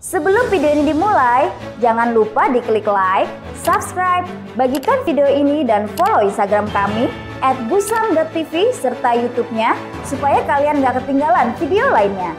Sebelum video ini dimulai, jangan lupa diklik like, subscribe, bagikan video ini dan follow Instagram kami @busam.tv serta YouTube-nya supaya kalian gak ketinggalan video lainnya.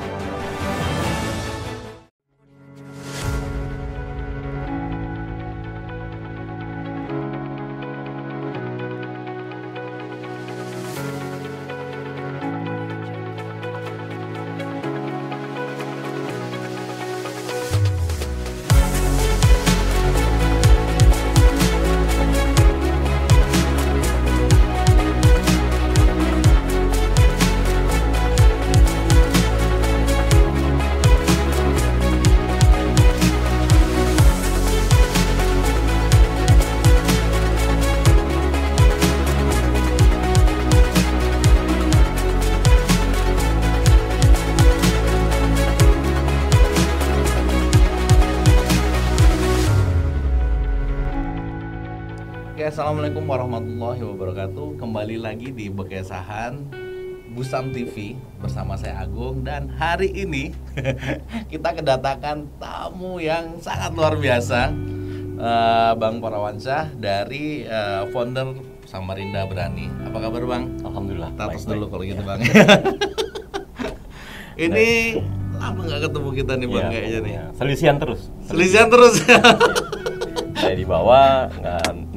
Assalamualaikum warahmatullahi wabarakatuh. Kembali lagi di Bekesahan Busam TV bersama saya Agung. Dan hari ini kita kedatangan tamu yang sangat luar biasa, Bang Parawansyah dari founder Samarinda Berani. Apa kabar Bang? Alhamdulillah. Tatos dulu kalau gitu Bang. Ini lama nggak ketemu kita nih Bang, kayaknya nih. Selisihan terus. Saya di bawah,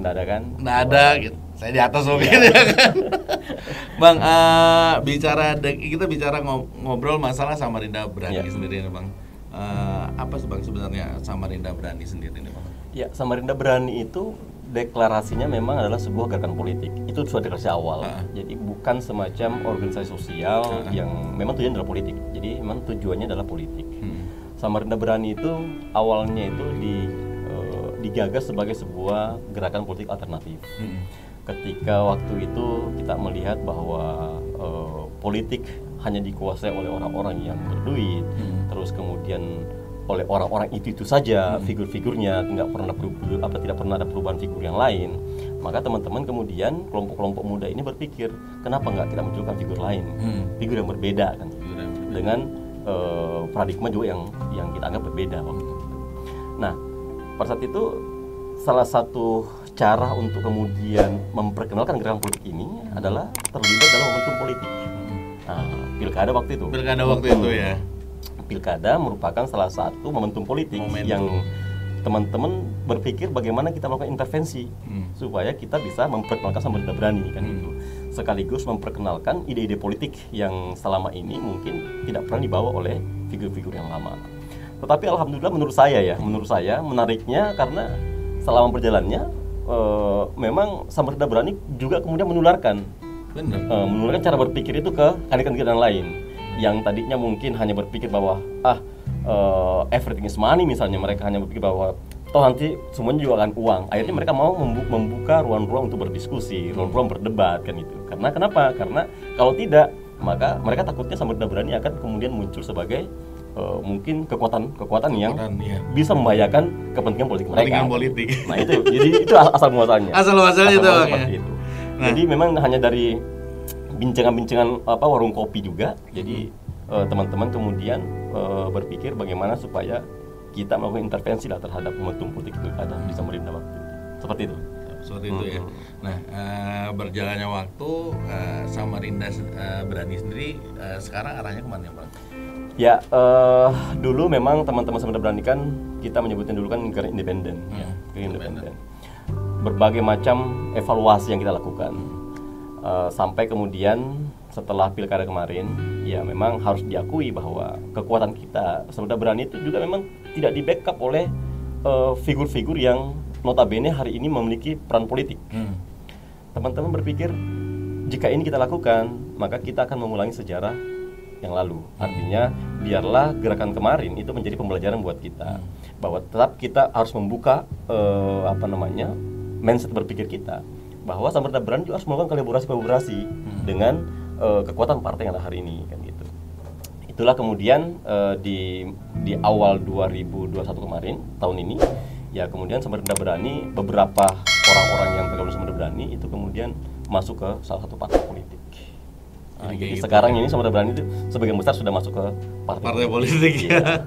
nggak ada kan? Nggak ada, gitu. Saya di atas mungkin ya kan. Bang, kita bicara ngobrol masalah Samarinda Berani sendiri nih Bang. Apa sih Bang sebenarnya Samarinda Berani sendiri nih Bang? Ya, Samarinda Berani itu deklarasinya memang adalah sebuah gerakan politik. Itu sudah deklarasi awal. Jadi bukan semacam organisasi sosial yang memang tujuannya adalah politik. Jadi memang tujuannya adalah politik. Samarinda Berani itu awalnya itu digagas sebagai sebuah gerakan politik alternatif. Ketika waktu itu kita melihat bahwa politik hanya dikuasai oleh orang-orang yang berduit, terus kemudian oleh orang-orang itu saja figur-figurnya tidak pernah ada perubahan figur yang lain. Maka teman-teman kemudian kelompok-kelompok muda ini berpikir, kenapa nggak kita munculkan figur lain, figur yang berbeda kan, dengan paradigma juga yang kita anggap berbeda waktu itu. Nah, pada saat itu salah satu cara untuk kemudian memperkenalkan gerakan politik ini adalah terlibat dalam momentum politik. Nah, pilkada waktu itu. Ya. Pilkada merupakan salah satu momentum politik yang teman-teman berpikir bagaimana kita melakukan intervensi supaya kita bisa memperkenalkan Samarinda Berani kan itu. Sekaligus memperkenalkan ide-ide politik yang selama ini mungkin tidak pernah dibawa oleh figur-figur yang lama. Tetapi alhamdulillah menurut saya menariknya karena selama perjalannya memang Samarinda Berani juga kemudian menularkan cara berpikir itu ke kandidat-kandidat lain yang tadinya mungkin hanya berpikir bahwa everything is money misalnya, mereka hanya berpikir bahwa toh nanti semuanya juga akan uang. Akhirnya mereka mau membuka ruang-ruang untuk berdiskusi, ruang-ruang berdebat kan itu. Karena kenapa? Karena kalau tidak maka mereka takutnya Samarinda Berani akan kemudian muncul sebagai mungkin kekuatan yang bisa membahayakan kepentingan politik mereka. Nah itu asal muasalnya. Itu. Nah. Jadi memang hanya dari bincangan-bincangan warung kopi juga. Jadi teman-teman kemudian berpikir bagaimana supaya kita melakukan intervensi lah terhadap momentum politik pilkada di Samarinda waktu itu. Seperti itu ya. Nah, berjalannya waktu Samarinda Berani sendiri sekarang arahnya kemana ya Bang? Ya, dulu memang teman-teman Samarinda Berani kan kita menyebutnya dulu kan negara independen, independen. Berbagai macam evaluasi yang kita lakukan sampai kemudian setelah pilkada kemarin, ya memang harus diakui bahwa kekuatan kita Samarinda Berani itu juga memang tidak di-backup oleh figur-figur yang notabene hari ini memiliki peran politik. Teman-teman berpikir jika ini kita lakukan, maka kita akan mengulangi sejarah yang lalu. Artinya biarlah gerakan kemarin itu menjadi pembelajaran buat kita bahwa tetap kita harus membuka mindset berpikir kita bahwa Samarinda Berani juga harus melakukan kolaborasi dengan kekuatan partai yang ada hari ini kan gitu. Itulah kemudian di awal 2021 kemarin tahun ini ya kemudian Samarinda Berani, beberapa orang-orang yang bergabung Samarinda Berani itu kemudian masuk ke salah satu partai politik. Jadi gitu. Sekarang ini Samarinda Berani itu sebagian besar sudah masuk ke partai politik ya.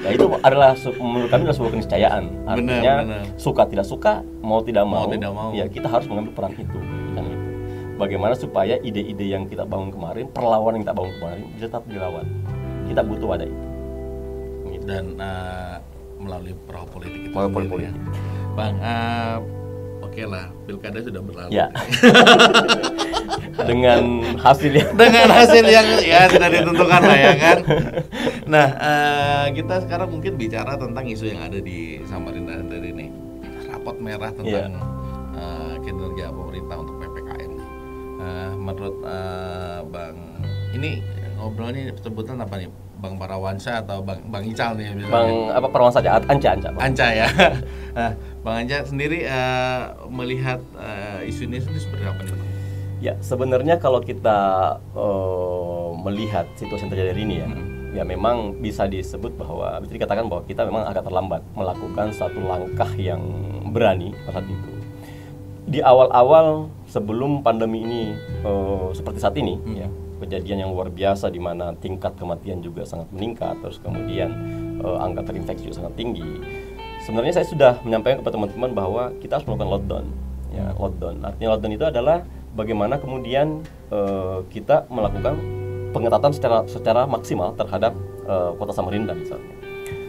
Ya itu adalah menurut kami adalah sebuah keniscayaan. Artinya Benar. suka tidak suka, mau tidak mau, mau. ya kita harus mengambil peran itu. Kan itu. Bagaimana supaya ide-ide yang kita bangun kemarin, perlawanan yang kita bangun kemarin bisa tetap dilawan. Kita butuh wadah itu. Gitu. Dan melalui perahu politik itu Melalui sendiri politik. ya. Bang, oke lah, pilkada sudah berlalu. Ya. Dengan hasil yang Dengan hasil yang ya sudah ditentukan lah ya kan. Nah, kita sekarang mungkin bicara tentang isu yang ada di Samarinda sendiri ini. Rapot merah tentang kinerja pemerintah untuk PPKM. Menurut Bang, ini ngobrolnya sebutan apa nih? Bang Parawansa atau Bang Ical nih misalnya. Bang apa Parawansa saja, Anca. Anca ya. Nah, Bang Anca sendiri melihat isu ini seperti apa nih, Bang? Ya, sebenarnya kalau kita melihat situasi yang terjadi hari ini ya memang bisa disebut bahwa bisa dikatakan bahwa kita memang agak terlambat melakukan satu langkah yang berani pada saat itu. Di awal-awal sebelum pandemi ini seperti saat ini, ya, kejadian yang luar biasa di mana tingkat kematian juga sangat meningkat, terus kemudian angka terinfeksi juga sangat tinggi. Sebenarnya saya sudah menyampaikan kepada teman-teman bahwa kita harus melakukan lockdown. Ya, lockdown. Artinya lockdown itu adalah bagaimana kemudian kita melakukan pengetatan secara maksimal terhadap kota Samarinda misalnya.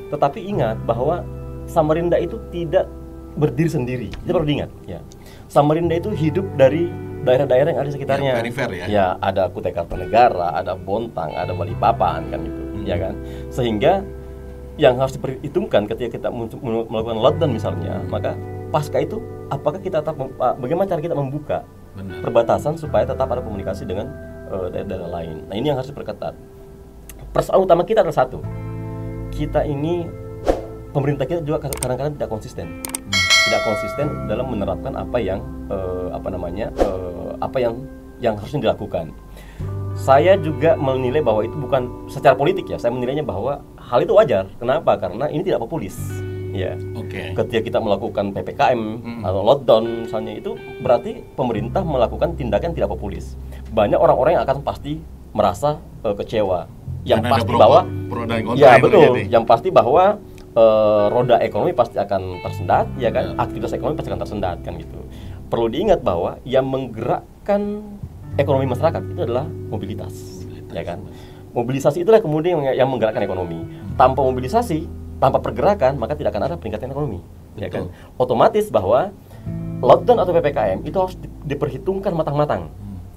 Tetapi ingat bahwa Samarinda itu tidak berdiri sendiri. Kita perlu diingat, ya. Samarinda itu hidup dari daerah-daerah yang ada di sekitarnya. Ya, perifer ya. Ya, ada Kutai Kartanegara, ada Bontang, ada Balikpapan kan gitu, ya kan. Sehingga yang harus diperhitungkan ketika kita melakukan lockdown misalnya, maka pasca itu apakah kita tetap bagaimana cara kita membuka perbatasan supaya tetap ada komunikasi dengan daerah-daerah lain. Nah, ini yang harus diperketat. Persoalan utama kita adalah satu. Kita ini pemerintah kita juga kadang-kadang tidak konsisten. Tidak konsisten dalam menerapkan apa yang yang harusnya dilakukan. Saya juga menilai bahwa itu bukan secara politik ya. Saya menilainya bahwa hal itu wajar. Kenapa? Karena ini tidak populis. Ya. Ketika kita melakukan PPKM atau lockdown misalnya, itu berarti pemerintah melakukan tindakan tidak populis. Banyak orang-orang yang akan pasti merasa kecewa. Yang karena pasti bahwa ya betul. Yang pasti bahwa roda ekonomi pasti akan tersendat, ya kan? Aktivitas ekonomi pasti akan tersendat kan gitu. Perlu diingat bahwa yang menggerakkan ekonomi masyarakat itu adalah mobilitas. Ya kan? Mobilisasi itulah kemudian yang menggerakkan ekonomi. Tanpa mobilisasi, tanpa pergerakan, maka tidak akan ada peningkatan ekonomi. Ya kan? Otomatis bahwa lockdown atau PPKM itu harus diperhitungkan matang-matang.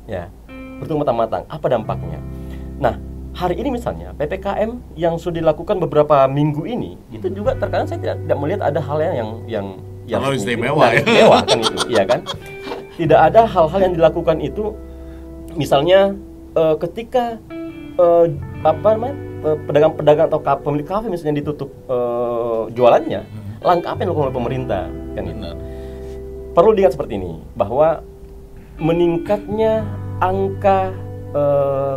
Ya, berhitung matang-matang. Apa dampaknya? Nah, hari ini misalnya PPKM yang sudah dilakukan beberapa minggu ini, itu juga terkadang saya tidak melihat ada hal yang istimewa kan itu, iya kan? Tidak ada hal-hal yang dilakukan itu, misalnya ketika pedagang-pedagang atau pemilik kafe misalnya ditutup jualannya, langkah apa yang dilakukan oleh pemerintah kan itu. Perlu diingat seperti ini bahwa meningkatnya angka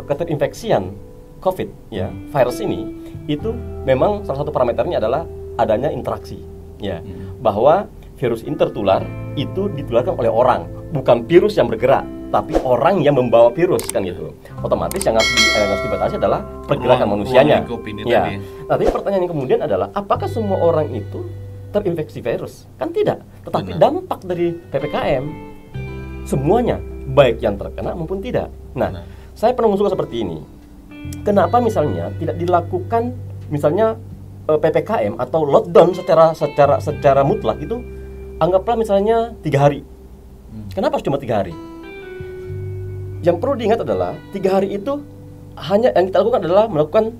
keterinfeksian COVID ya, virus ini itu memang salah satu parameternya adalah adanya interaksi ya, bahwa virus ini tertular itu ditularkan oleh orang, bukan virus yang bergerak, tapi orang yang membawa virus kan gitu. Otomatis yang harus dibatasi adalah pergerakan manusianya. Ya. Tapi pertanyaan yang kemudian adalah apakah semua orang itu terinfeksi virus? Kan tidak. Tetapi dampak dari PPKM semuanya, baik yang terkena maupun tidak. Nah, saya pernah mengusulkan seperti ini. Kenapa misalnya tidak dilakukan misalnya PPKM atau lockdown secara mutlak itu, anggaplah misalnya 3 hari. Kenapa cuma 3 hari? Yang perlu diingat adalah 3 hari itu hanya yang kita lakukan adalah melakukan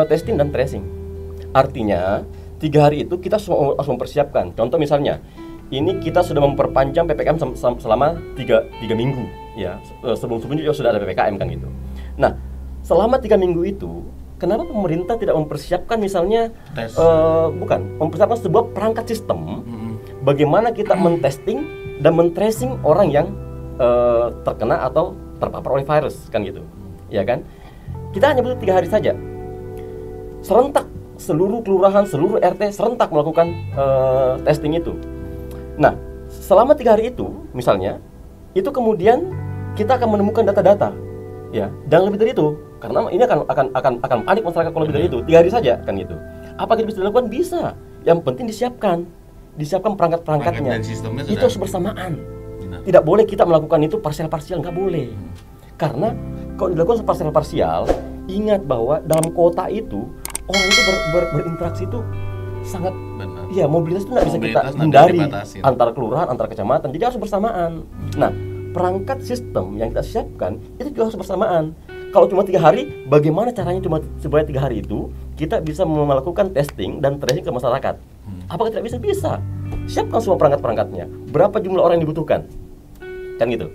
testing dan tracing. Artinya 3 hari itu kita harus mempersiapkan. Contoh misalnya, ini kita sudah memperpanjang PPKM selama 3 minggu ya. Sebelum-sebelumnya juga sudah ada PPKM kan gitu. Nah, selama 3 minggu itu, kenapa pemerintah tidak mempersiapkan misalnya mempersiapkan sebuah perangkat sistem bagaimana kita mentesting dan men-tracing orang yang terkena atau terpapar oleh virus kan gitu, ya kan? Kita hanya butuh 3 hari saja, serentak seluruh kelurahan, seluruh RT serentak melakukan testing itu. Nah, selama 3 hari itu, misalnya, itu kemudian kita akan menemukan data-data, ya, dan lebih dari itu, karena ini akan panik masyarakat kalau lebih dari itu, 3 hari saja kan gitu. Apa kita bisa dilakukan? Bisa. Yang penting disiapkan perangkat-perangkatnya. Dan sistemnya Itu sudah harus bersamaan. benar. Tidak boleh kita melakukan itu parsial-parsial, nggak boleh. Karena kalau dilakukan parsial-parsial, ingat bahwa dalam kota itu orang itu berinteraksi itu sangat, Benar. ya mobilitas itu nggak bisa kita Mobilitas nanti hindari dibatasin. antara kelurahan, antara kecamatan. Jadi harus bersamaan. Nah, perangkat sistem yang kita siapkan itu juga harus bersamaan. Kalau cuma 3 hari, bagaimana caranya cuma supaya 3 hari itu kita bisa melakukan testing dan tracing ke masyarakat? Apakah tidak bisa? Bisa. Siapkan semua perangkat-perangkatnya. Berapa jumlah orang yang dibutuhkan? Kan gitu.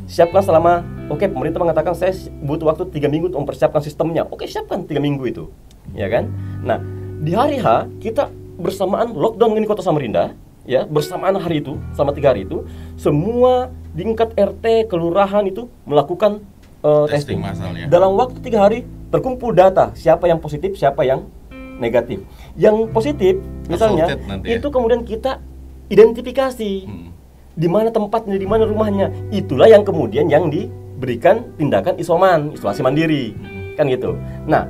Siapkan selama, oke, pemerintah mengatakan saya butuh waktu 3 minggu untuk mempersiapkan sistemnya. Oke, siapkan 3 minggu itu. Ya kan? Nah, di hari H kita bersamaan lockdown di Kota Samarinda, ya, bersamaan hari itu, selama 3 hari itu, semua tingkat RT, kelurahan itu melakukan testing. Masalahnya. Dalam waktu 3 hari terkumpul data siapa yang positif, siapa yang negatif. Yang positif misalnya Assaulted nanti ya. itu kemudian kita identifikasi di mana tempatnya, di mana rumahnya. Itulah yang kemudian yang diberikan tindakan isolasi mandiri. Kan gitu. Nah,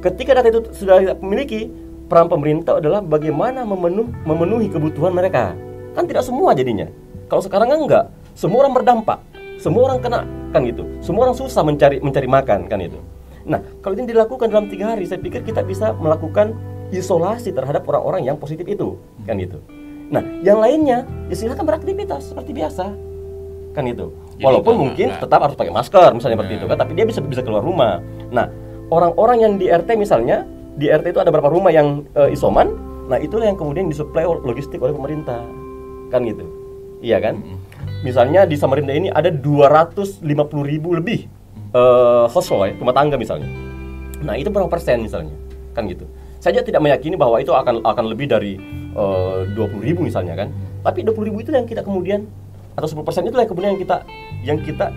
ketika data itu sudah dimiliki, peran pemerintah adalah bagaimana memenuhi kebutuhan mereka. Kan tidak semua jadinya. Kalau sekarang kan enggak, semua orang berdampak. Semua orang kena, kan gitu. Semua orang susah mencari makan, kan itu. Nah, kalau ini dilakukan dalam 3 hari, saya pikir kita bisa melakukan isolasi terhadap orang-orang yang positif itu, kan gitu. Nah, yang lainnya, ya silakan beraktivitas seperti biasa, kan itu. Jadi Walaupun kalau mungkin enggak, tetap harus pakai masker, misalnya seperti itu, kan. Tapi dia bisa keluar rumah. Nah, orang-orang yang di RT misalnya, di RT itu ada berapa rumah yang isoman, nah itulah yang kemudian disuplai logistik oleh pemerintah, kan gitu. Iya kan? Misalnya di Samarinda ini ada 250.000 lebih household, rumah tangga misalnya. Nah, itu berapa persen misalnya? Kan gitu. Saya tidak meyakini bahwa itu akan lebih dari 20.000 misalnya kan. Tapi 20.000 itu yang kita kemudian, atau 10% itu yang kemudian yang kita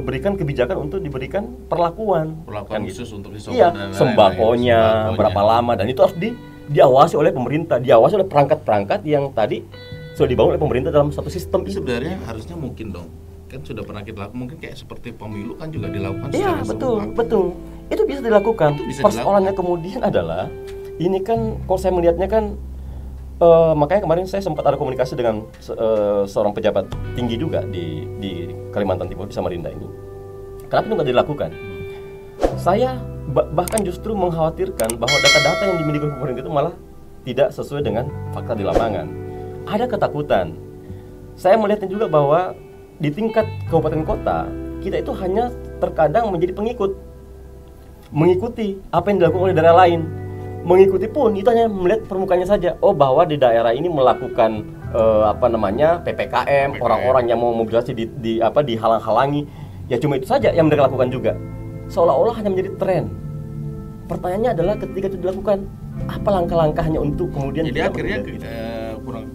berikan kebijakan untuk diberikan perlakuan kan khusus gitu. untuk isoman Iya, dan lain-lain. sembakonya berapa lama, dan itu harus diawasi oleh pemerintah, diawasi oleh perangkat-perangkat yang tadi sudah dibangun oleh pemerintah dalam satu sistem itu. Sebenarnya harusnya mungkin dong, kan sudah pernah kita lakukan, mungkin kayak seperti pemilu kan juga dilakukan Iya, secara betul, serentak. betul. Itu bisa dilakukan. Itu bisa Persoalannya kemudian adalah, ini kan kalau saya melihatnya kan, makanya kemarin saya sempat ada komunikasi dengan seorang pejabat tinggi juga di Kalimantan Timur, di Samarinda ini. Kenapa itu nggak dilakukan? Saya bahkan justru mengkhawatirkan bahwa data-data yang dimiliki pemerintah itu malah tidak sesuai dengan fakta di lapangan. Ada ketakutan. Saya melihatnya juga bahwa di tingkat kabupaten kota, kita itu hanya terkadang menjadi pengikut, mengikuti apa yang dilakukan oleh daerah lain. Mengikuti pun itu hanya melihat permukaannya saja. Oh, bahwa di daerah ini melakukan PPKM, orang-orang yang mau mobilisasi dihalang-halangi. Ya cuma itu saja yang mereka lakukan juga. Seolah-olah hanya menjadi tren. Pertanyaannya adalah ketika itu dilakukan, apa langkah-langkahnya untuk kemudian Jadi tidak akhirnya begitu?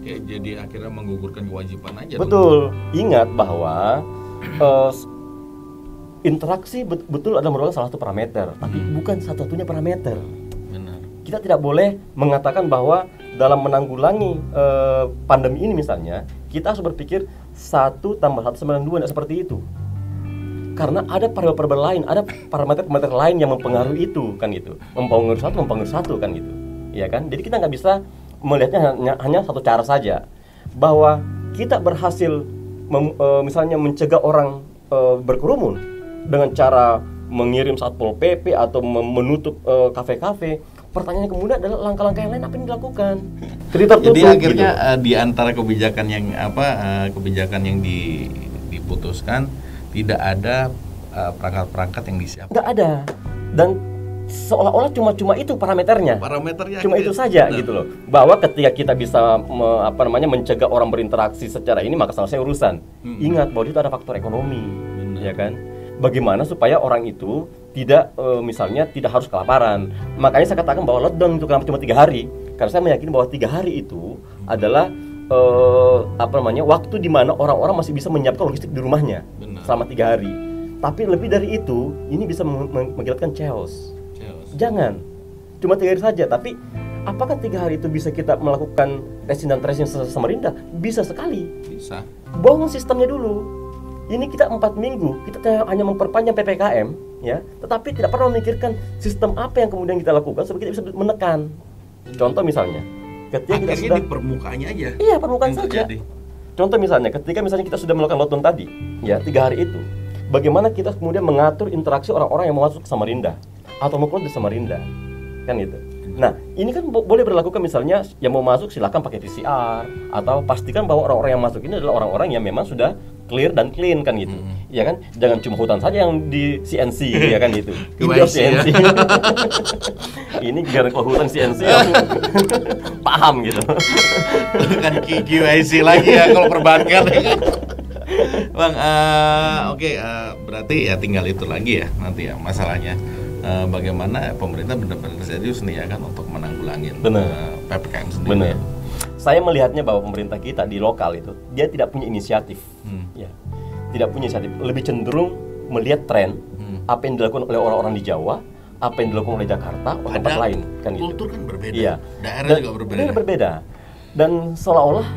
jadi akhirnya menggugurkan kewajiban aja. Betul. Ingat bahwa interaksi betul adalah merupakan salah satu parameter, tapi bukan satu-satunya parameter. Benar. Kita tidak boleh mengatakan bahwa dalam menanggulangi pandemi ini misalnya, kita harus berpikir 1 tambah 1 sama 2, tidak seperti itu. Karena ada parameter lain, ada parameter lain yang mempengaruhi itu, kan gitu. Mempengaruhi satu, kan gitu. Iya kan? Jadi kita nggak bisa melihatnya hanya satu cara saja. Bahwa kita berhasil misalnya mencegah orang berkerumun dengan cara mengirim Satpol PP atau menutup kafe-kafe. Pertanyaannya kemudian adalah langkah-langkah yang lain apa yang dilakukan? Jadi akhirnya di antara kebijakan yang diputuskan tidak ada perangkat-perangkat yang disiapkan. Nggak ada. Dan seolah-olah cuma itu parameternya. Cuma itu saja gitu loh. Bahwa ketika kita bisa mencegah orang berinteraksi secara ini, maka selesai urusan. Ingat bahwa itu ada faktor ekonomi, ya kan? Bagaimana supaya orang itu tidak misalnya tidak harus kelaparan. Makanya saya katakan bahwa lockdown itu kenapa cuma 3 hari? Karena saya meyakini bahwa 3 hari itu adalah waktu di mana orang-orang masih bisa menyiapkan logistik di rumahnya. Benar. Selama 3 hari. Tapi lebih dari itu, ini bisa mengakibatkan chaos. Jangan cuma 3 hari saja, tapi apakah 3 hari itu bisa kita melakukan testing dan tracing Samarinda? Bisa sekali. Bisa. Bangun sistemnya dulu. Ini kita 4 minggu, kita hanya memperpanjang PPKM, ya, tetapi tidak pernah memikirkan sistem apa yang kemudian kita lakukan supaya kita bisa menekan. Contoh misalnya, ketika kita akhirnya sudah di permukaannya aja. iya permukaan yang saja. terjadi. Contoh misalnya, ketika misalnya kita sudah melakukan lockdown tadi, ya 3 hari itu, bagaimana kita kemudian mengatur interaksi orang-orang yang mau masuk ke Samarinda atau mau keluar dari Samarinda, kan gitu. Nah, ini kan boleh berlakukan misalnya yang mau masuk silakan pakai PCR atau pastikan bahwa orang-orang yang masuk ini adalah orang-orang yang memang sudah clear dan clean kan gitu. Ya kan? Jangan cuma hutan saja yang di CNC ya kan gitu. Indoor CNC. Ini gara kalau hutan CNC paham gitu. Kan QIC lagi ya kalau perbankan. Bang, oke, berarti ya tinggal itu lagi ya nanti ya masalahnya. Bagaimana pemerintah benar-benar serius nih ya kan untuk menanggulangi PPKM sendiri. Benar. Saya melihatnya bahwa pemerintah kita di lokal itu dia tidak punya inisiatif, ya, tidak punya inisiatif. Lebih cenderung melihat tren apa yang dilakukan oleh orang-orang di Jawa, apa yang dilakukan oleh Jakarta, atau tempat lain, kan gitu. Kultur kan berbeda, iya. Daerah juga berbeda. Dan seolah-olah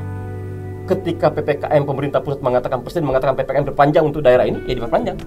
ketika PPKM pemerintah pusat presiden mengatakan PPKM diperpanjang untuk daerah ini, ya diperpanjang.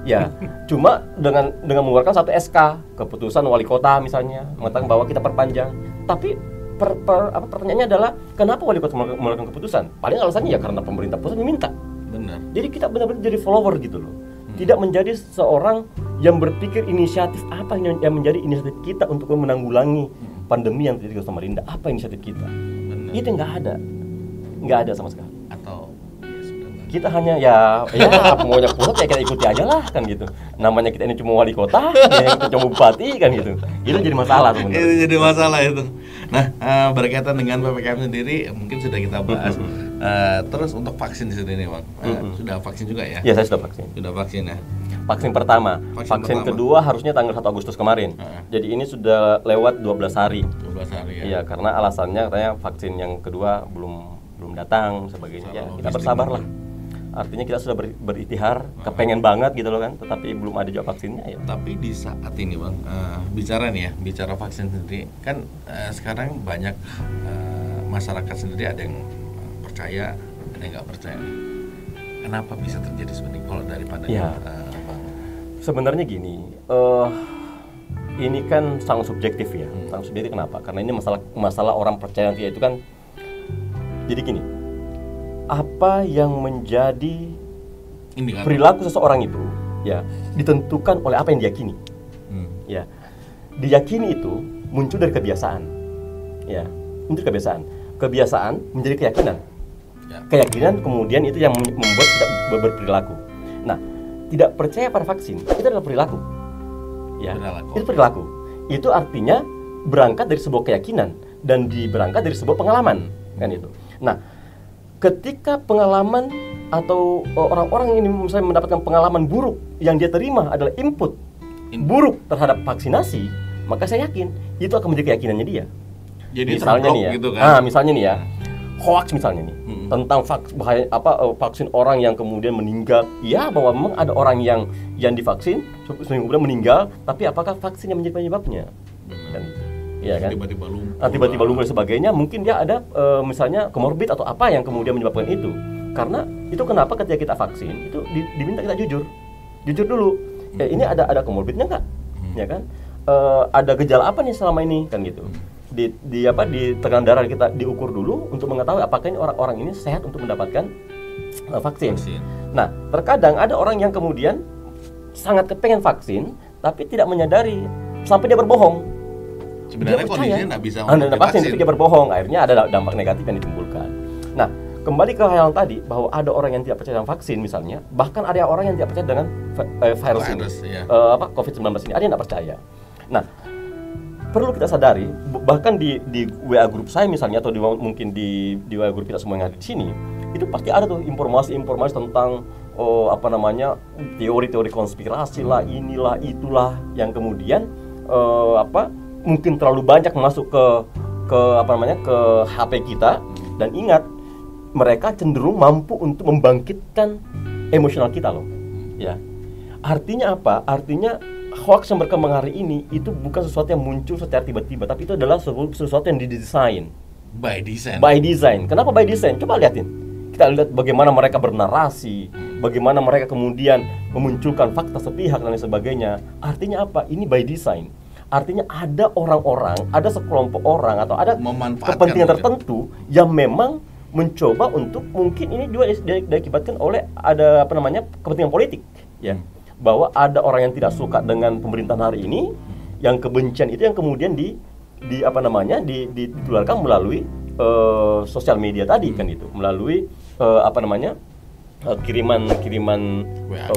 Ya, cuma dengan mengeluarkan satu SK keputusan wali kota misalnya mengatakan bahwa kita perpanjang. Tapi pertanyaannya adalah kenapa wali kota mengeluarkan keputusan? Paling alasannya ya karena pemerintah pusat meminta. Benar. Jadi kita benar-benar jadi follower gitu loh. Tidak menjadi seorang yang berpikir inisiatif apa yang menjadi inisiatif kita untuk menanggulangi pandemi yang terjadi di Samarinda. Apa inisiatif kita? Benar. Itu nggak ada sama sekali. Atau kita hanya ya apa maunya pusat ya kita ikuti aja lah kan gitu. Namanya kita ini cuma wali kota, ya kita cuma bupati kan gitu. Itu jadi masalah sebenarnya. Itu jadi masalah itu. Nah, berkaitan dengan PPKM sendiri mungkin sudah kita bahas. Terus untuk vaksin di sini nih, Bang. Sudah vaksin juga ya? Ya, saya sudah vaksin. Sudah vaksin ya. Vaksin pertama. Vaksin kedua harusnya tanggal 1 Agustus kemarin. Jadi ini sudah lewat 12 hari. 12 hari ya. Iya, karena alasannya katanya vaksin yang kedua belum datang sebagainya. Ya, kita bersabarlah. Artinya kita sudah berikhtiar, kepengen banget gitu loh kan, tetapi belum ada juga vaksinnya ya. Tapi di saat ini Bang, bicara vaksin sendiri, kan sekarang banyak masyarakat sendiri ada yang percaya, ada yang nggak percaya. Kenapa bisa terjadi seperti itu kalau daripada Bang? Sebenarnya gini, ini kan sangat subjektif ya, sangat subjektif kenapa? Karena ini masalah orang percaya itu kan, jadi gini. Apa yang menjadi perilaku seseorang itu ya ditentukan oleh apa yang diyakini. Ya, diyakini itu muncul dari kebiasaan. Ya, muncul kebiasaan menjadi keyakinan. Keyakinan kemudian itu yang membuat kita berperilaku. Nah, tidak percaya pada vaksin itu adalah perilaku. Ya, itu perilaku. Itu artinya berangkat dari sebuah keyakinan dan berangkat dari sebuah pengalaman kan itu. Nah, ketika pengalaman atau orang-orang ini misalnya mendapatkan pengalaman buruk yang dia terima adalah input buruk terhadap vaksinasi, maka saya yakin itu akan menjadi keyakinannya dia. Jadi misalnya nih ya, gitu kan? Misalnya nih ya, hoax misalnya nih tentang vaksin orang yang kemudian meninggal. Ya, bahwa memang ada orang yang divaksin seminggu kemudian meninggal, tapi apakah vaksin yang menjadi penyebabnya? Dan iya kan? Tiba-tiba lumpuh dan sebagainya, mungkin dia ada misalnya komorbid atau apa yang kemudian menyebabkan itu. Karena itu kenapa ketika kita vaksin itu diminta kita jujur dulu. Ini ada komorbidnya nggak? Ya kan? Ada gejala apa nih selama ini kan gitu. Di tekanan darah kita diukur dulu untuk mengetahui apakah ini orang-orang ini sehat untuk mendapatkan vaksin. Nah, terkadang ada orang yang kemudian sangat kepengen vaksin tapi tidak menyadari sampai dia berbohong. Sebenarnya kondisinya nggak bisa vaksin, tapi dia berbohong, akhirnya ada dampak negatif yang ditimbulkan. Nah, kembali ke hal yang tadi bahwa ada orang yang tidak percaya dengan vaksin misalnya, bahkan ada orang yang tidak percaya dengan virus ini, COVID-19 ini, ada yang tidak percaya. Nah, perlu kita sadari, bahkan di WA grup saya misalnya atau mungkin di WA grup kita semua yang ada di sini, itu pasti ada tuh informasi-informasi tentang teori-teori konspirasi lah, inilah itulah yang kemudian mungkin terlalu banyak masuk ke HP kita. Dan ingat, mereka cenderung mampu untuk membangkitkan emosional kita loh. Ya. Artinya apa? Artinya hoax yang berkembang hari ini itu bukan sesuatu yang muncul secara tiba-tiba, tapi itu adalah sesuatu yang didesain. By design. Kenapa by design? Coba lihatin. Kita lihat bagaimana mereka bernarasi, bagaimana mereka kemudian memunculkan fakta sepihak dan lain sebagainya. Artinya apa? Ini by design. Artinya ada orang-orang, ada sekelompok orang atau ada Memanfaatkan kepentingan mungkin. tertentu yang memang mencoba untuk, mungkin ini juga diakibatkan oleh ada kepentingan politik, ya. Bahwa ada orang yang tidak suka dengan pemerintahan hari ini, yang kebencian itu yang kemudian ditularkan melalui sosial media tadi kan itu, melalui kiriman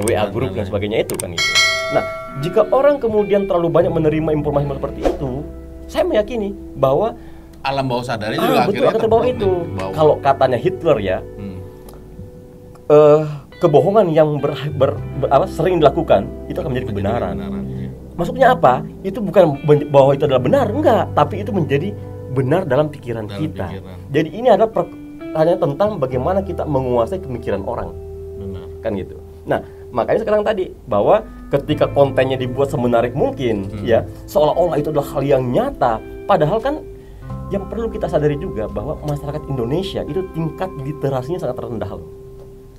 WA grup dan sebagainya itu kan itu. Nah, jika orang kemudian terlalu banyak menerima informasi seperti itu, saya meyakini bahwa alam bawah sadarnya juga betul akhirnya akan terbawa itu. terbawa. Kalau katanya Hitler ya, kebohongan yang sering dilakukan itu akan menjadi kebenaran. Maksudnya apa? Itu bukan bahwa itu adalah benar, enggak, tapi itu menjadi benar dalam pikiran kita. Jadi ini adalah hanya tentang bagaimana kita menguasai pemikiran orang. Benar. Kan gitu. Nah, makanya sekarang tadi bahwa ketika kontennya dibuat semenarik mungkin, ya, seolah-olah itu adalah hal yang nyata, padahal kan yang perlu kita sadari juga bahwa masyarakat Indonesia itu tingkat literasinya sangat rendah loh.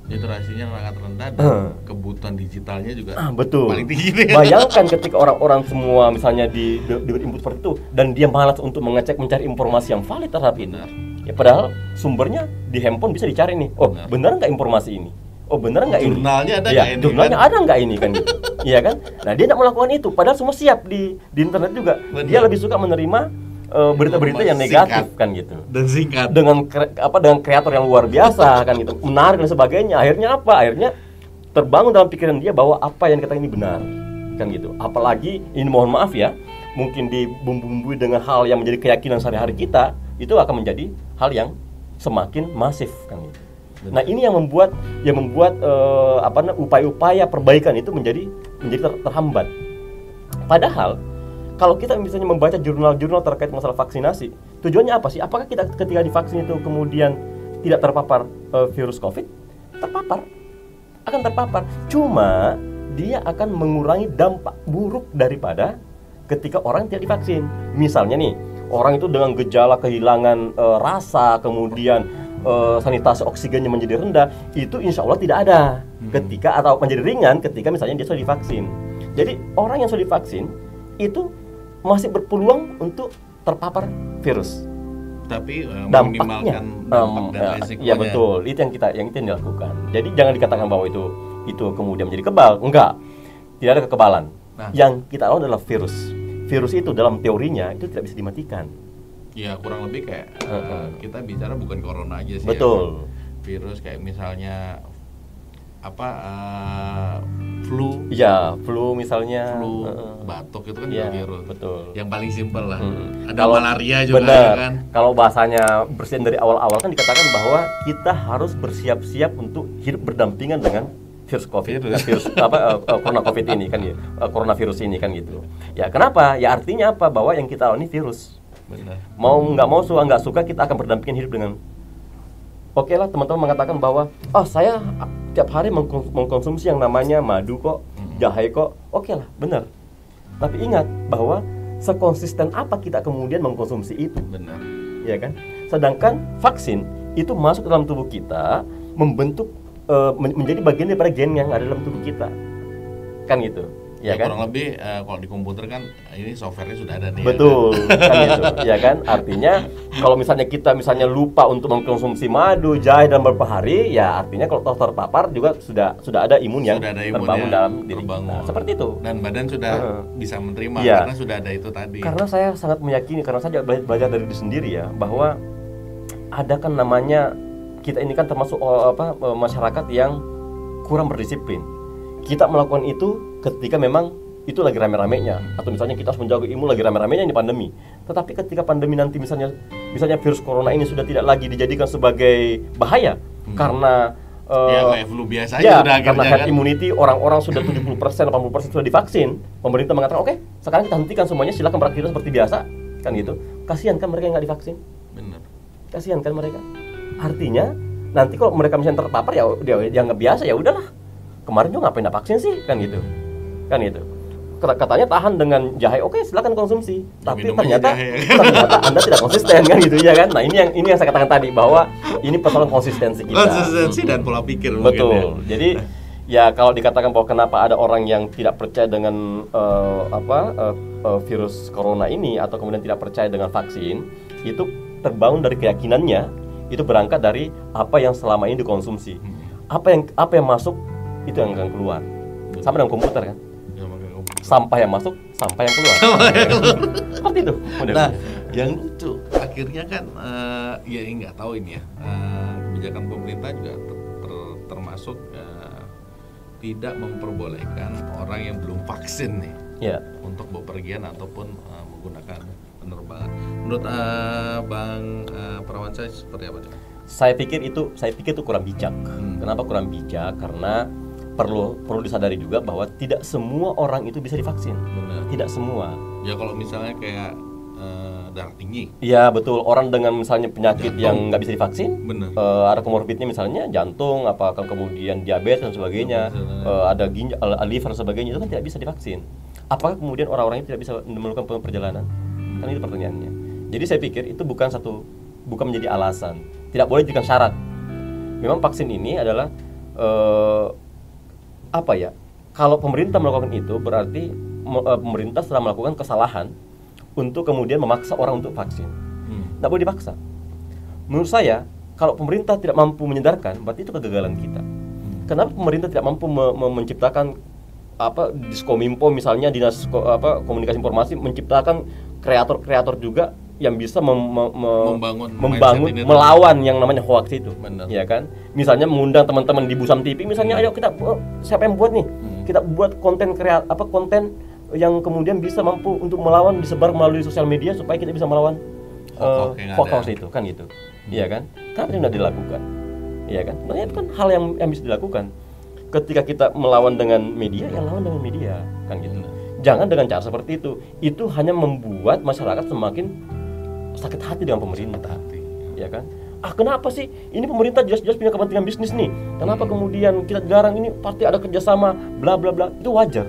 Literasinya sangat rendah dan kebutuhan digitalnya juga betul. paling tinggi. Bayangkan ketika orang-orang semua misalnya diberi input seperti itu dan dia malas untuk mencari informasi yang valid terhadap ini. Ya, padahal sumbernya di handphone bisa dicari nih. Oh, benar nggak informasi ini? Oh, benar nggak ini? Jurnalnya ada ya, nggak ini? Jurnalnya ada nggak ini kan? Gitu. Iya kan? Nah, dia tidak melakukan itu. Padahal semua siap di internet juga. Benar. Dia lebih suka menerima berita-berita yang negatif kan gitu. Dan singkat. Dengan kreator yang luar biasa kan gitu, menarik dan sebagainya. Akhirnya apa? Akhirnya terbangun dalam pikiran dia bahwa apa yang dikatakan ini benar kan gitu. Apalagi ini mohon maaf ya, mungkin dibumbu-bumbui dengan hal yang menjadi keyakinan sehari-hari kita, itu akan menjadi hal yang semakin masif kan gitu. Nah, ini yang membuat upaya-upaya perbaikan itu menjadi terhambat. Padahal kalau kita misalnya membaca jurnal-jurnal terkait masalah vaksinasi, tujuannya apa sih? Apakah kita ketika divaksin itu kemudian tidak terpapar virus COVID? Terpapar, akan terpapar. Cuma dia akan mengurangi dampak buruk daripada ketika orang tidak divaksin. Misalnya nih, orang itu dengan gejala kehilangan rasa, kemudian sanitasi oksigennya menjadi rendah, itu insya Allah tidak ada ketika, atau menjadi ringan ketika misalnya dia sudah divaksin. Jadi orang yang sudah divaksin itu masih berpeluang untuk terpapar virus. Tapi dampaknya, minimalkan dampak dan resikonya. Ya betul, itu yang dilakukan. Jadi jangan dikatakan bahwa itu kemudian menjadi kebal, enggak. Tidak ada kekebalan. Nah, yang kita lawan adalah virus. Virus itu dalam teorinya itu tidak bisa dimatikan. Ya kurang lebih kayak kita bicara bukan corona aja sih. Betul. Ya. Virus kayak misalnya flu. Ya, flu misalnya. Flu, batuk itu kan ya, juga virus. Betul. Yang paling simpel lah. Ada Kalau malaria juga benar, kan. Kalau bahasanya bersihin dari awal-awal kan dikatakan bahwa kita harus bersiap-siap untuk hidup berdampingan dengan virus COVID, corona COVID ini kan ya, coronavirus ini kan gitu. Ya kenapa? Ya artinya apa? Bahwa yang kita lawan ini virus. Benar. Mau nggak suka kita akan berdampingan hidup dengan. Oke lah, teman-teman mengatakan bahwa saya tiap hari mengkonsumsi yang namanya madu kok, jahe kok. Oke lah, benar. Tapi ingat bahwa sekonsisten apa kita kemudian mengkonsumsi itu. Benar. Ya kan? Sedangkan vaksin itu masuk dalam tubuh kita, membentuk menjadi bagian daripada gen yang ada dalam tubuh kita. Kan gitu. Ya kan? Kurang lebih kalau di komputer kan ini softwarenya sudah ada nih. Betul, kan gitu. Ya kan? Artinya kalau misalnya kita lupa untuk mengkonsumsi madu, jahe dalam beberapa hari, ya artinya kalau terpapar juga sudah ada imun yang terbangun dalam diri kita. Seperti itu. Dan badan sudah bisa menerima karena sudah ada itu tadi. Karena saya sangat meyakini, karena saya belajar dari diri sendiri ya, bahwa ada kan namanya, kita ini kan termasuk masyarakat yang kurang berdisiplin. Kita melakukan itu ketika memang itu lagi rame-ramenya, atau misalnya kita harus menjaga imun lagi rame-ramenya ini pandemi. Tetapi ketika pandemi nanti misalnya virus corona ini sudah tidak lagi dijadikan sebagai bahaya karena kayak flu biasa aja sudah karena herd kan? immunity, orang-orang sudah 70%, 80% sudah divaksin. Pemerintah mengatakan oke, sekarang kita hentikan semuanya, silakan beraktivitas seperti biasa, kan gitu. Kasihan kan mereka yang nggak divaksin? Benar. Kasihan kan mereka. Artinya nanti kalau mereka misalnya terpapar ya dia nggak biasa, ya udahlah. Kemarin juga ngapain vaksin sih, kan gitu. Kan gitu. Katanya tahan dengan jahe, oke silakan konsumsi. Tapi ternyata Anda tidak konsisten kan gitu ya kan. Nah, ini yang saya katakan tadi, bahwa ini persoalan konsistensi kita. Konsistensi dan pola pikir. Betul. Ya. Jadi Ya kalau dikatakan bahwa kenapa ada orang yang tidak percaya dengan virus corona ini atau kemudian tidak percaya dengan vaksin, itu terbangun dari keyakinannya, itu berangkat dari apa yang selama ini dikonsumsi. Apa yang masuk itu yang akan keluar. Sama dengan komputer kan? Sampah yang masuk, sampah yang keluar. Seperti itu. Nah, yang lucu akhirnya kan ya nggak tahu ini ya, kebijakan pemerintah juga termasuk tidak memperbolehkan orang yang belum vaksin nih untuk bepergian ataupun menggunakan penerbangan. Menurut Bang Prawansyah seperti apa? Saya pikir itu kurang bijak. Kenapa kurang bijak? Karena perlu disadari juga bahwa tidak semua orang itu bisa divaksin. Benar. Tidak semua. Ya kalau misalnya kayak darah tinggi. Iya betul. Orang dengan misalnya penyakit jantung yang nggak bisa divaksin, benar. ada komorbidnya misalnya jantung, apakah kemudian diabetes dan sebagainya, ada ginjal, liver dan sebagainya, itu kan tidak bisa divaksin. Apakah kemudian orang-orang itu tidak bisa melakukan perjalanan? Kan itu pertanyaannya. Jadi saya pikir itu bukan menjadi alasan. Tidak boleh dijadikan syarat. Memang vaksin ini adalah kalau pemerintah melakukan itu berarti pemerintah sudah melakukan kesalahan untuk kemudian memaksa orang untuk vaksin. Tidak boleh dipaksa. Menurut saya, kalau pemerintah tidak mampu menyadarkan, berarti itu kegagalan kita. Kenapa pemerintah tidak mampu menciptakan Diskominfo misalnya, dinas komunikasi informasi menciptakan kreator juga yang bisa membangun melawan yang namanya hoax itu. Ya kan? Misalnya mengundang teman-teman di Busam TV misalnya, ayo kita siapa yang buat nih? Kita buat konten konten yang kemudian bisa mampu untuk melawan, disebar melalui sosial media supaya kita bisa melawan hoax itu kan gitu. Iya kan? Kenapa tidak dilakukan? Iya kan? Sebenarnya itu kan hal yang bisa dilakukan. Ketika kita melawan dengan media, ya lawan dengan media kan gitu. Jangan dengan cara seperti itu. Itu hanya membuat masyarakat semakin sakit hati dengan pemerintah. Ya kan? Kenapa sih? Ini pemerintah jelas-jelas punya kepentingan bisnis nih. Kenapa kemudian kita dilarang ini pasti ada kerjasama bla bla bla. Itu wajar.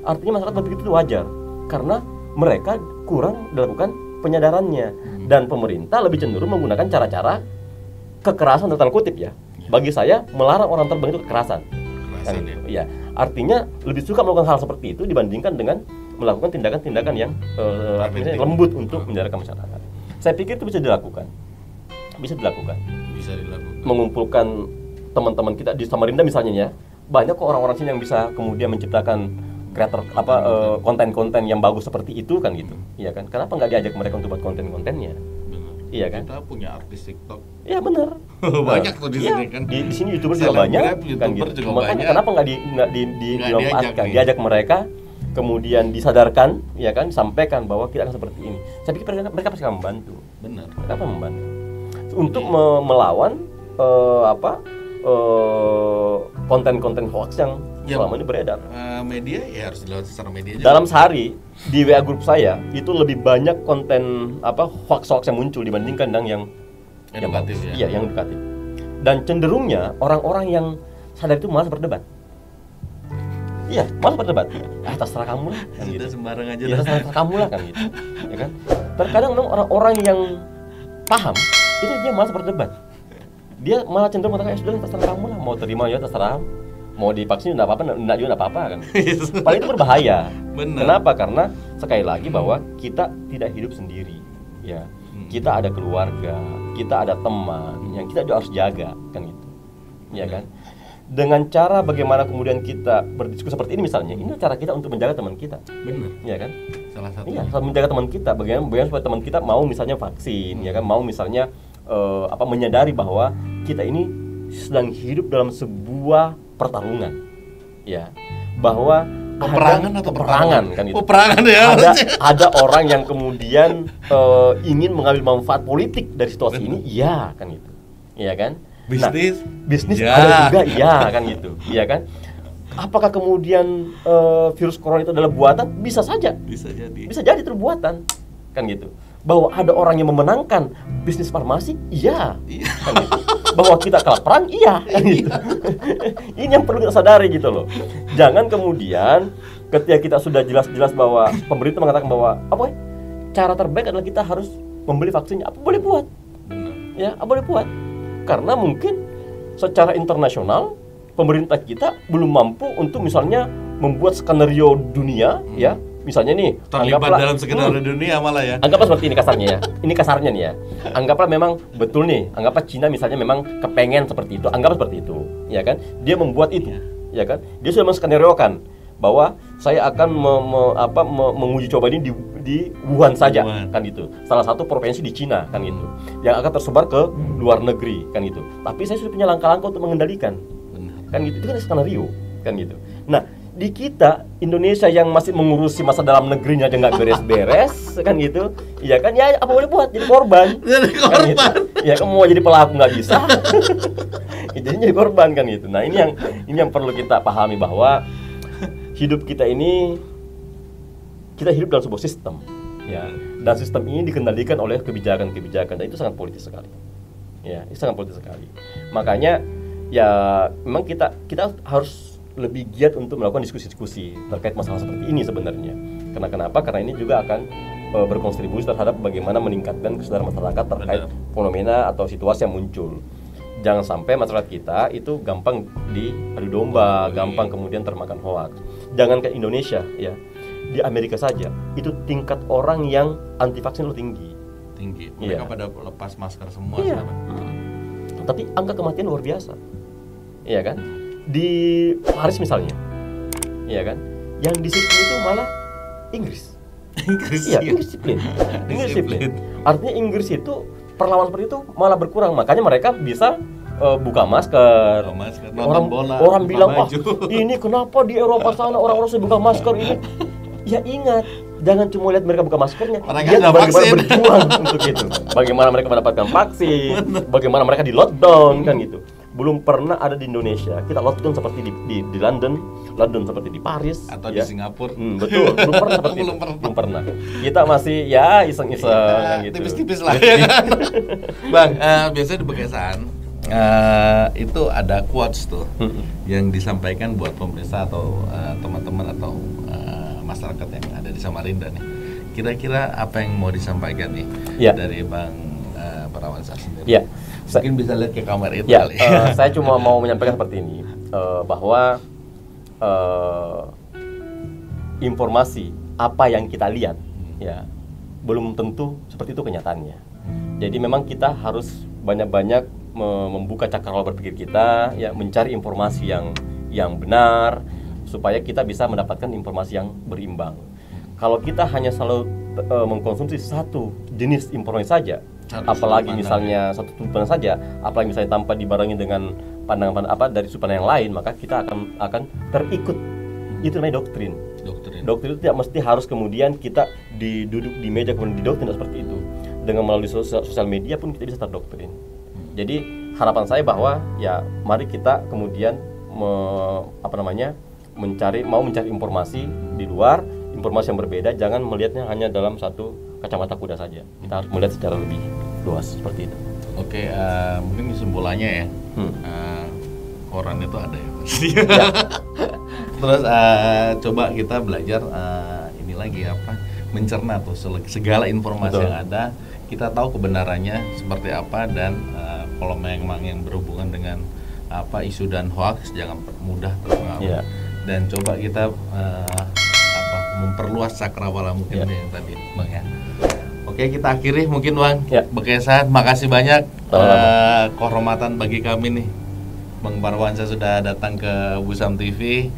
Artinya masyarakat berpikir itu wajar. Karena mereka kurang dilakukan penyadarannya. Dan pemerintah lebih cenderung menggunakan cara-cara kekerasan tanda kutip ya. Bagi saya melarang orang terbang itu kekerasan. Ya. Artinya lebih suka melakukan hal seperti itu dibandingkan dengan melakukan tindakan-tindakan yang lembut untuk menyadarkan masyarakat. Saya pikir itu bisa dilakukan. Bisa dilakukan. Mengumpulkan teman-teman kita di Samarinda misalnya ya. Banyak kok orang-orang sini yang bisa kemudian menciptakan kreator konten-konten yang bagus seperti itu kan gitu. Iya kan? Kenapa nggak diajak mereka untuk buat konten-kontennya? Iya kan? Kita punya artis TikTok. Iya benar. Banyak tuh di sini kan. Di sini YouTuber juga banyak kan gitu. Makanya kenapa nggak dimanfaatkan? Diajak mereka, kemudian disadarkan, ya kan, disampaikan bahwa kita akan seperti ini. Saya pikir mereka pasti akan membantu. Benar. Kenapa membantu? Untuk melawan konten-konten hoax yang selama ini beredar. Media ya harus dilawan secara media juga. Dalam sehari di WA grup saya itu lebih banyak konten hoax-hoax yang muncul dibandingkan dengan yang edukatif ya. Iya, yang edukatif. Dan cenderungnya orang-orang yang sadar itu malas berdebat. Iya, malas berdebat. Terserah kamu lah kan gitu. Sembarang aja lah. Terserah kamu lah kan gitu. Ya kan? Terkadang memang orang-orang yang paham itu dia malas berdebat. Dia malah cenderung mengatakan sudah terserah kamu lah, mau terima ya terserah. Mau divaksin enggak apa-apa, enggak juga enggak apa-apa kan. Paling itu berbahaya. Bener. Kenapa? Karena sekali lagi bahwa kita tidak hidup sendiri. Ya. Kita ada keluarga, kita ada teman yang kita juga harus jaga kan gitu. Ya kan? Dengan cara bagaimana kemudian kita berdiskusi seperti ini misalnya, ini cara kita untuk menjaga teman kita. Benar. Ya kan? Salah satu. Iya, menjaga teman kita, bagaimana supaya teman kita mau misalnya vaksin, ya kan? Mau misalnya menyadari bahwa kita ini sedang hidup dalam sebuah pertarungan. Ya. Bahwa peperangan kan gitu. Peperangan ya. Ada orang yang kemudian ingin mengambil manfaat politik dari situasi ini, iya kan gitu. Iya kan? Bisnis ya. Ada juga, iya kan gitu. Iya kan? Apakah kemudian virus corona itu adalah buatan? Bisa saja. Bisa jadi terbuatan. Kan gitu. Bahwa ada orang yang memenangkan bisnis farmasi, iya. Kan gitu. Bahwa kita kalah perang, iya. Kan gitu. Ini yang perlu kita sadari gitu loh. Jangan kemudian ketika kita sudah jelas-jelas bahwa pemerintah mengatakan bahwa cara terbaik adalah kita harus membeli vaksinnya, apa boleh buat. Ya, apa boleh buat. Karena mungkin secara internasional pemerintah kita belum mampu untuk misalnya membuat skenario dunia, ya. Misalnya nih, terlibat dalam skenario dunia malah ya. Anggaplah seperti ini kasarnya ya. Ini kasarnya nih ya. Anggaplah memang betul nih. Anggaplah Cina misalnya memang kepengen seperti itu. Anggap seperti itu, ya kan? Dia membuat itu, ya kan? Dia sudah menskenariokan bahwa saya akan menguji coba ini di Wuhan saja, kan gitu. Salah satu provinsi di Cina, kan gitu. Yang akan tersebar ke luar negeri, kan gitu. Tapi saya sudah punya langkah-langkah untuk mengendalikan, kan gitu. Itu kan skenario, kan gitu. Nah, di kita Indonesia yang masih mengurusi masa dalam negerinya aja nggak beres-beres, kan gitu, ya kan, ya apa boleh buat jadi korban, jadi korban, kan gitu. Ya kamu mau jadi pelaku nggak bisa, jadi korban, kan gitu. Nah ini yang perlu kita pahami bahwa hidup kita ini, kita hidup dalam sebuah sistem, ya, dan sistem ini dikendalikan oleh kebijakan-kebijakan, dan itu sangat politis sekali, ya, itu sangat politis sekali. Makanya ya memang kita harus lebih giat untuk melakukan diskusi-diskusi terkait masalah seperti ini sebenarnya. Kenapa? Karena ini juga akan berkontribusi terhadap bagaimana meningkatkan kesadaran masyarakat terkait fenomena atau situasi yang muncul. Jangan sampai masyarakat kita itu gampang diadu domba, gampang kemudian termakan hoaks. Jangan ke Indonesia, ya. Di Amerika saja itu tingkat orang yang anti vaksin itu tinggi. Mereka pada lepas masker semua sekarang. Tapi angka kematian luar biasa. Iya kan? Di Paris misalnya, iya kan, yang disiplin itu malah Inggris. Iya, Inggris disiplin. Artinya Inggris itu perlawanan seperti itu malah berkurang, makanya mereka bisa buka masker. Orang bilang, wah ini kenapa di Eropa sana orang-orang sudah buka masker ini? Ya ingat, jangan cuma lihat mereka buka maskernya, lihat bagaimana berjuang untuk itu. Bagaimana mereka mendapatkan vaksin, bagaimana mereka di lockdown, kan gitu. Belum pernah ada di Indonesia kita lockdown seperti di London seperti di Paris atau ya. Di Singapura. Betul, belum pernah seperti itu. Belum pernah. Kita masih ya iseng-iseng kan gitu. Tipis-tipis lah ya kan. Bang, biasanya di Bekesaan itu ada quotes tuh yang disampaikan buat pemirsa atau teman-teman atau masyarakat yang ada di Samarinda nih. Kira-kira apa yang mau disampaikan nih dari Bang Parawansa sendiri? Ya. Mungkin bisa lihat ke kamera itu ya, kali. Saya cuma mau menyampaikan seperti ini, bahwa informasi apa yang kita lihat ya belum tentu seperti itu kenyataannya. Jadi memang kita harus banyak-banyak membuka cakrawala berpikir kita, ya, mencari informasi yang benar supaya kita bisa mendapatkan informasi yang berimbang. Kalau kita hanya selalu mengkonsumsi satu jenis informasi saja, apalagi misalnya satu sudut pandang saja, apalagi misalnya tanpa dibarengi dengan pandangan dari sudut pandang yang lain, maka kita akan terikut. Itu namanya doktrin. Doktrin itu tidak mesti harus kemudian kita duduk di meja kemudian didoktrin, tidak seperti itu. Dengan melalui sosial media pun kita bisa terdoktrin. Jadi harapan saya bahwa ya mari kita kemudian mencari informasi di luar, informasi yang berbeda, jangan melihatnya hanya dalam satu kacamata kuda saja. Kita harus melihat secara lebih luas seperti itu. Oke, mungkin kesimpulannya ya, koran itu ada ya. Terus coba kita belajar ini lagi mencerna tuh segala informasi yang ada, kita tahu kebenarannya seperti apa, dan kalau memang yang berhubungan dengan isu dan hoax jangan mudah terpengaruh. Dan coba kita memperluas cakrawala mungkin yang tadi Bang ya. Oke, kita akhiri mungkin Bang. Bekesaan, makasih banyak kehormatan bagi kami nih. Bang Parawansa sudah datang ke Busam TV.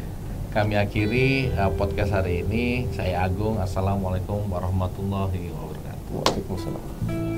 Kami akhiri podcast hari ini. Saya Agung. Assalamualaikum warahmatullahi wabarakatuh. Waalaikumsalam.